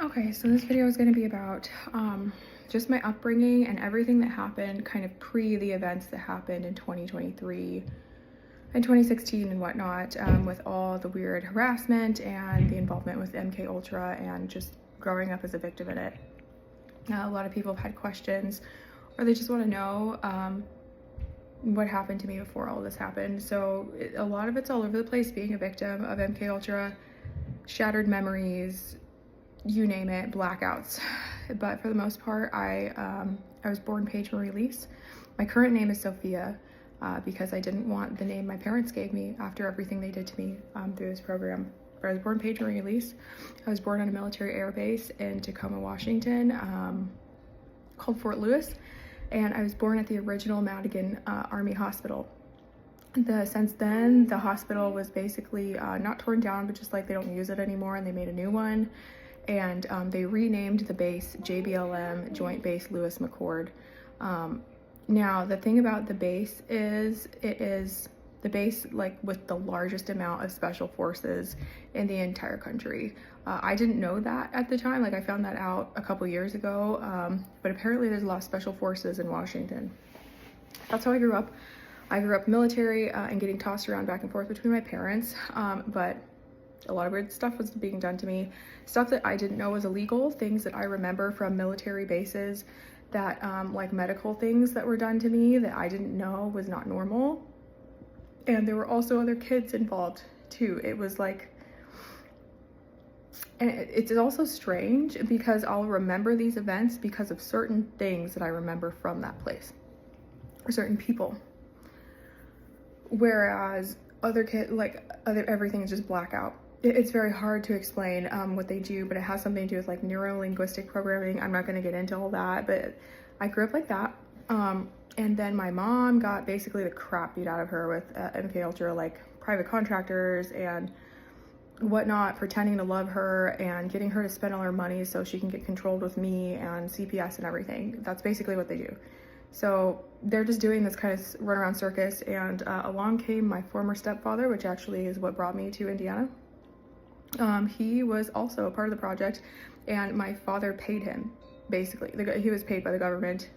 Okay, so this video is going to be about just my upbringing and everything that happened kind of pre the events that happened in 2023 and 2016 and whatnot, with all the weird harassment and the involvement with MK Ultra and just growing up as a victim in it. A lot of people have had questions, or they just want to know what happened to me before all this happened. So a lot of it's all over the place. Being a victim of MK Ultra, shattered memories, you name it, blackouts. But for the most part, I was born Paige Marie Lease. My current name is Sophia because I didn't want the name my parents gave me after everything they did to me through this program. But I was born Paige Marie Lease. I was born on a military air base in Tacoma, Washington, called Fort Lewis, and I was born at the original Madigan Army Hospital. Since then, the hospital was basically not torn down, but just like they don't use it anymore, and they made a new one. And they renamed the base JBLM, Joint Base Lewis McChord. Now, the thing about the base is it is the base like with the largest amount of special forces in the entire country. I didn't know that at the time. Like, I found that out a couple years ago, but apparently there's a lot of special forces in Washington. That's how I grew up. I grew up military and getting tossed around back and forth between my parents, but a lot of weird stuff was being done to me. Stuff that I didn't know was illegal, things that I remember from military bases that like medical things that were done to me that I didn't know was not normal. And there were also other kids involved too. It was like, and it's also strange because I'll remember these events because of certain things that I remember from that place or certain people. Whereas other kids, like everything is just blackout. It's very hard to explain what they do, but it has something to do with like neuro-linguistic programming. I'm not going to get into all that, but I grew up like that. And then my mom got basically the crap beat out of her with MK Ultra, like private contractors and whatnot, pretending to love her and getting her to spend all her money so she can get controlled with me and CPS and everything. That's basically what they do. So they're just doing this kind of runaround circus, and along came my former stepfather, which actually is what brought me to Indiana. He was also a part of the project, and my father paid him, basically. He was paid by the government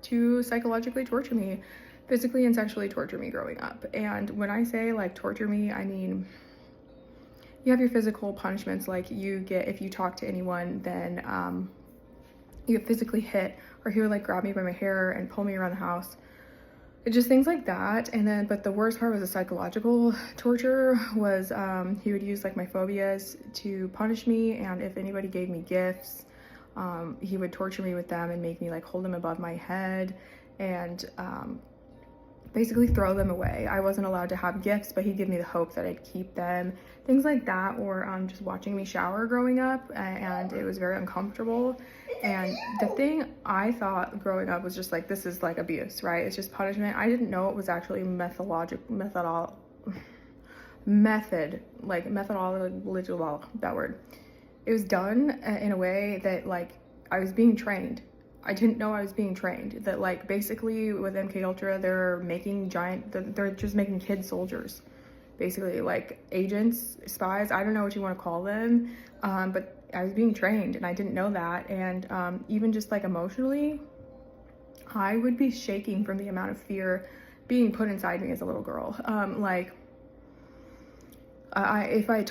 to psychologically torture me, physically and sexually torture me growing up. And when I say like torture me, I mean, you have your physical punishments, like you get, if you talk to anyone, then you get physically hit, or he would like grab me by my hair and pull me around the house. Just things like that. And then, but the worst part was the psychological torture was he would use like my phobias to punish me, and if anybody gave me gifts, he would torture me with them and make me like hold them above my head and basically throw them away. I wasn't allowed to have gifts, but he'd give me the hope that I'd keep them, things like that. Or just watching me shower growing up, and it was very uncomfortable. And the thing I thought growing up was just like, this is like abuse, right? It's just punishment. I didn't know it was actually methodology, that word. It was done in a way that like I was being trained. I didn't know I was being trained. That like basically with MK Ultra, they're just making kid soldiers, basically like agents, spies. I don't know what you want to call them, but I was being trained and I didn't know that. And even just like emotionally, I would be shaking from the amount of fear being put inside me as a little girl. If I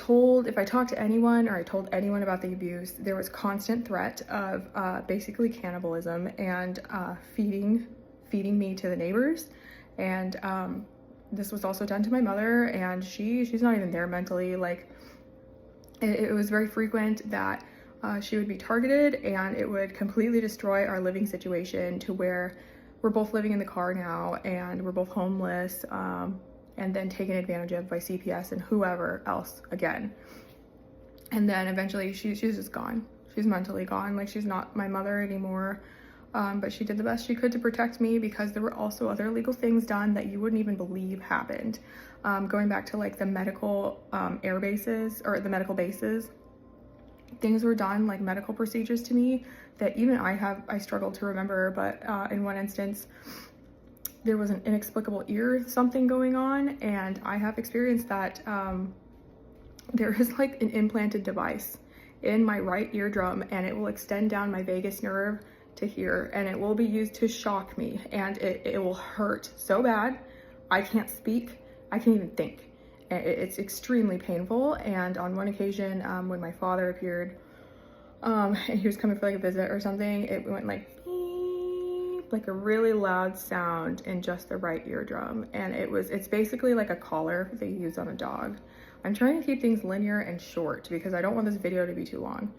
talked to anyone or I told anyone about the abuse, there was constant threat of basically cannibalism and feeding me to the neighbors. And this was also done to my mother, and she's not even there mentally. Like it was very frequent that she would be targeted, and it would completely destroy our living situation to where we're both living in the car now and we're both homeless. And then taken advantage of by CPS and whoever else again. And then eventually she's just gone. She's mentally gone. Like, she's not my mother anymore. But she did the best she could to protect me, because there were also other illegal things done that you wouldn't even believe happened. Going back to like the medical air bases, or the medical bases, things were done, like medical procedures to me that even I struggled to remember. But in one instance, there was an inexplicable ear something going on, and I have experienced that there is like an implanted device in my right eardrum, and it will extend down my vagus nerve to here, and it will be used to shock me, and it will hurt so bad. I can't speak, I can't even think. It's extremely painful. And on one occasion, when my father appeared, and he was coming for like a visit or something, it went like beep, like a really loud sound in just the right eardrum, and it's basically like a collar they use on a dog. I'm trying to keep things linear and short because I don't want this video to be too long.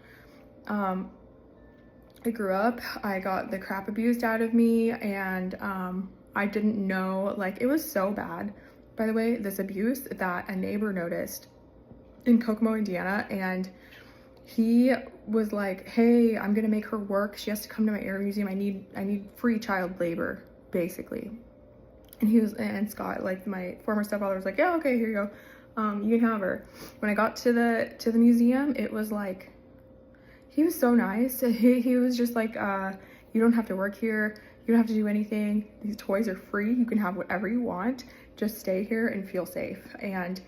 I grew up, I got the crap abused out of me, and I didn't know, like, it was so bad, by the way, this abuse, that a neighbor noticed in Kokomo, Indiana, and he was like, hey, I'm gonna make her work, she has to come to my air museum, I need free child labor, basically. And Scott, like my former stepfather, was like, yeah, okay, here you go, you can have her. When I got to the museum, it was like, he was so nice. He was just like, you don't have to work here, you don't have to do anything, these toys are free, you can have whatever you want, just stay here and feel safe. And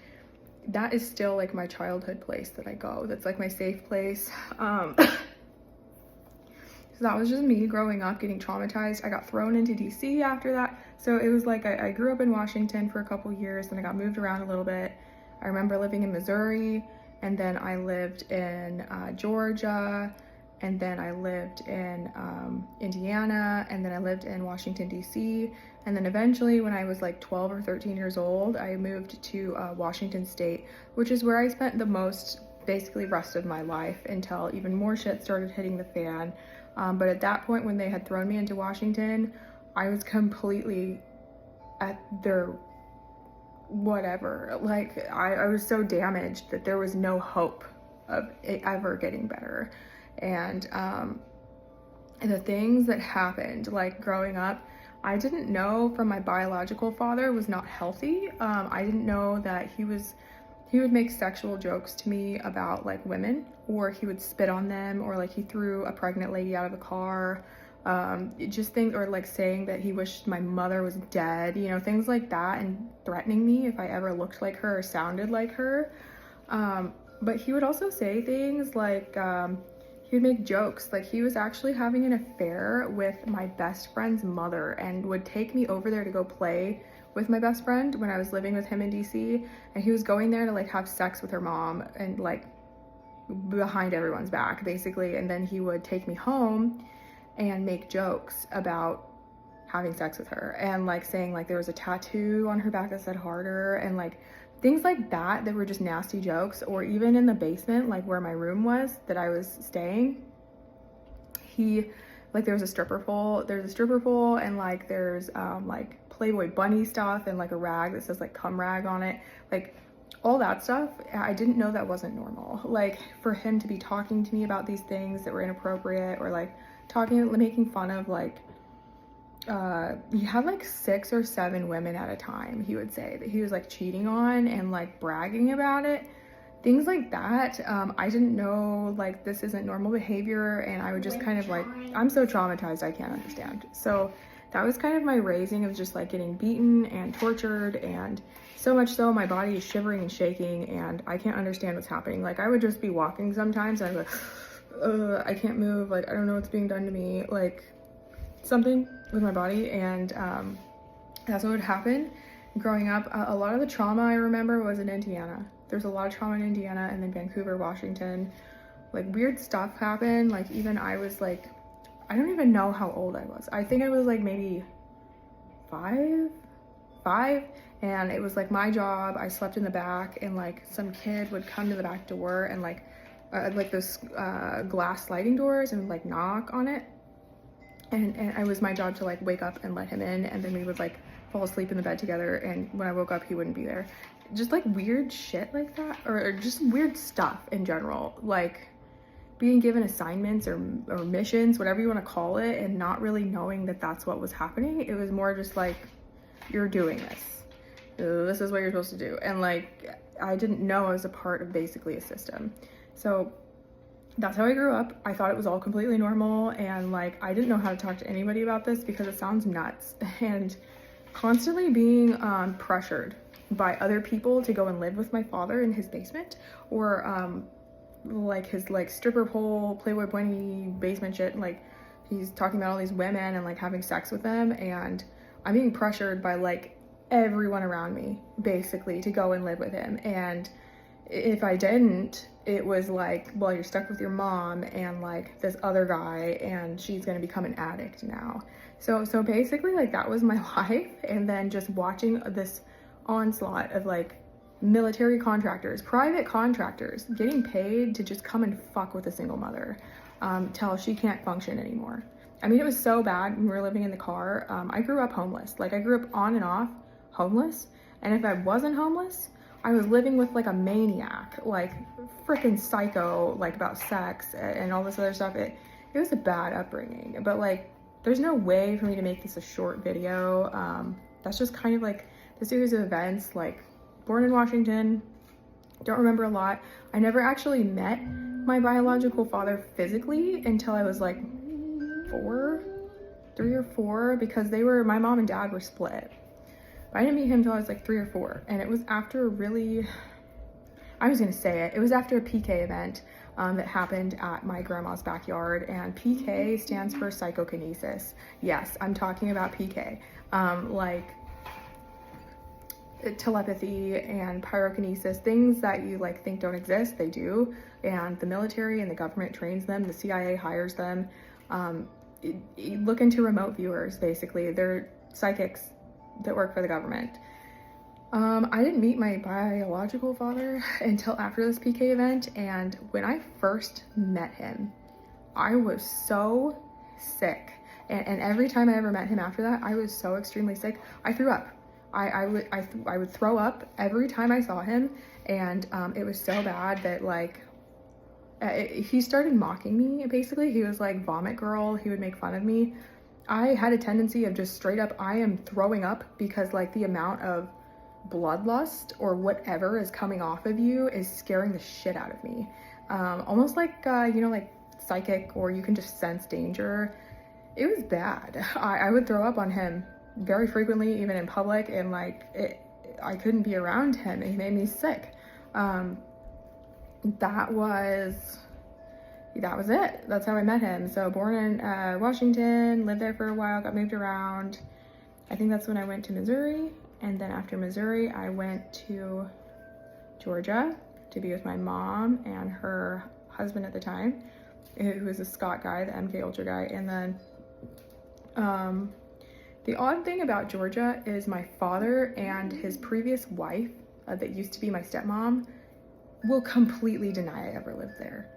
that is still like my childhood place that I go, that's like my safe place. So that was just me growing up, getting traumatized. I got thrown into DC after that. So it was like, I grew up in Washington for a couple years, then I got moved around a little bit. I remember living in Missouri, and then I lived in Georgia, and then I lived in Indiana, and then I lived in Washington, DC. And then eventually, when I was like 12 or 13 years old, I moved to Washington State, which is where I spent the most, basically, rest of my life until even more shit started hitting the fan. But at that point, when they had thrown me into Washington, I was completely at their whatever. Like, I was so damaged that there was no hope of it ever getting better. And the things that happened, like growing up, I didn't know from my biological father was not healthy. I didn't know that he would make sexual jokes to me about like women, or he would spit on them, or like he threw a pregnant lady out of a car, just things, or like saying that he wished my mother was dead, you know, things like that, and threatening me if I ever looked like her or sounded like her. But he would also say things like, he would make jokes, like he was actually having an affair with my best friend's mother, and would take me over there to go play with my best friend when I was living with him in DC, and he was going there to like have sex with her mom, and like behind everyone's back, basically. And then he would take me home and make jokes about having sex with her, and like saying like there was a tattoo on her back that said harder, and like things like that were just nasty jokes. Or even in the basement, like where my room was that I was staying, like there's a stripper pole, and like there's like Playboy bunny stuff, and like a rag that says like cum rag on it, like all that stuff. I didn't know that wasn't normal. Like for him to be talking to me about these things that were inappropriate, or like making fun of like, he had like 6 or 7 women at a time, he would say, that he was like cheating on and like bragging about it, things like that. I didn't know, like, this isn't normal behavior, and I would just kind of like, I'm so traumatized I can't understand. So that was kind of my raising, of just like getting beaten and tortured, and so much so my body is shivering and shaking, and I can't understand what's happening. Like I would just be walking sometimes, and I was like, I can't move, like I don't know what's being done to me, like something with my body. And that's what would happen growing up. A lot of the trauma I remember was in Indiana. There's a lot of trauma in Indiana, and then Vancouver, Washington. Like weird stuff happened. Like even I was like, I don't even know how old I was. I think I was like maybe five, and it was like my job. I slept in the back, and like some kid would come to the back door, and like those glass sliding doors, and like knock on it. And it was my job to like wake up and let him in, and then we would like fall asleep in the bed together, and when I woke up he wouldn't be there. Just like weird shit like that, or just weird stuff in general, like being given assignments or missions, whatever you want to call it, and not really knowing that that's what was happening. It was more just like, you're doing this is what you're supposed to do, and like I didn't know I was a part of basically a system. So that's how I grew up. I thought it was all completely normal, and like I didn't know how to talk to anybody about this because it sounds nuts. And constantly being pressured by other people to go and live with my father in his basement, or like his like stripper pole, Playboy Bunny basement shit. Like he's talking about all these women and like having sex with them, and I'm being pressured by like everyone around me basically to go and live with him. And if I didn't, it was like, well, you're stuck with your mom and like this other guy, and she's gonna become an addict now. So basically like that was my life. And then just watching this onslaught of like military contractors, private contractors getting paid to just come and fuck with a single mother till she can't function anymore. I mean, it was so bad when we were living in the car. I grew up homeless. Like I grew up on and off homeless. And if I wasn't homeless, I was living with like a maniac, like freaking psycho, like about sex and all this other stuff. It was a bad upbringing, but like there's no way for me to make this a short video. That's just kind of like the series of events. Like born in Washington, don't remember a lot. I never actually met my biological father physically until I was like 3 or 4, because my mom and dad were split. I didn't meet him until I was like 3 or 4, and it was after it was after a PK event that happened at my grandma's backyard. And PK stands for psychokinesis. Yes, I'm talking about PK. Like telepathy and pyrokinesis, things that you like think don't exist, they do. And the military and the government trains them, the CIA hires them. Look into remote viewers, basically. They're psychics that work for the government. I didn't meet my biological father until after this PK event, and when I first met him, I was so sick. And every time I ever met him after that, I was so extremely sick. I threw up. I would throw up every time I saw him, and it was so bad that like he started mocking me. Basically, he was like vomit girl. He would make fun of me. I had a tendency of just straight up, I am throwing up, because like the amount of bloodlust or whatever is coming off of you is scaring the shit out of me. Almost like, you know, like psychic, or you can just sense danger. It was bad. I would throw up on him very frequently, even in public, and like I couldn't be around him. He made me sick. That was it. That's how I met him. So born in Washington, lived there for a while, got moved around. I think that's when I went to Missouri. And then after Missouri, I went to Georgia to be with my mom and her husband at the time, who was a Scott guy, the MK Ultra guy. And then the odd thing about Georgia is my father and his previous wife, that used to be my stepmom, will completely deny I ever lived there.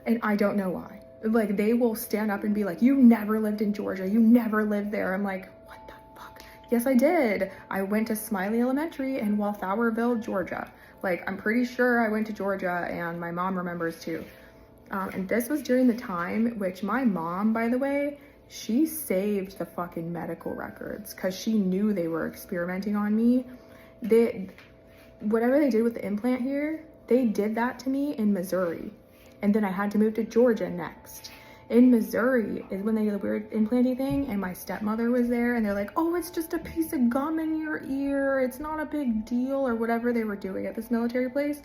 And I don't know why. Like, they will stand up and be like, you never lived in Georgia. You never lived there. I'm like, what the fuck? Yes, I did. I went to Smiley Elementary in Walthourville, Georgia. Like, I'm pretty sure I went to Georgia, and my mom remembers too. And this was during the time, which my mom, by the way, she saved the fucking medical records because she knew they were experimenting on me. Whatever they did with the implant here, they did that to me in Missouri. And then I had to move to Georgia next. In Missouri is when they did the weird implanty thing, and my stepmother was there, and they're like, oh, it's just a piece of gum in your ear. It's not a big deal, or whatever they were doing at this military place.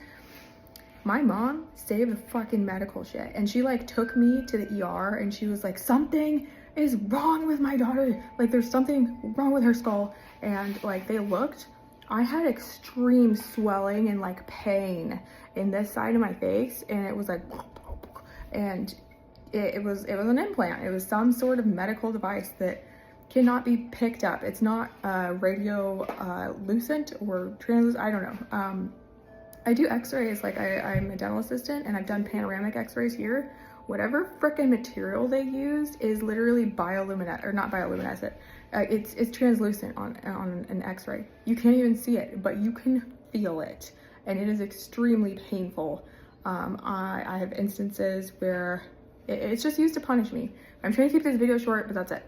My mom saved the fucking medical shit. And she like took me to the ER, and she was like, something is wrong with my daughter. Like, there's something wrong with her skull. And like, they looked. I had extreme swelling and like pain in this side of my face, and it was like, and it was an implant. It was some sort of medical device that cannot be picked up. It's not radio lucent or trans, I don't know. I do x-rays, like I'm a dental assistant, and I've done panoramic x-rays here. Whatever frickin' material they used is literally bioluminescent, or not bioluminescent. It's translucent on an x-ray. You can't even see it, but you can feel it, and it is extremely painful. I have instances where it's just used to punish me. I'm trying to keep this video short, but that's it.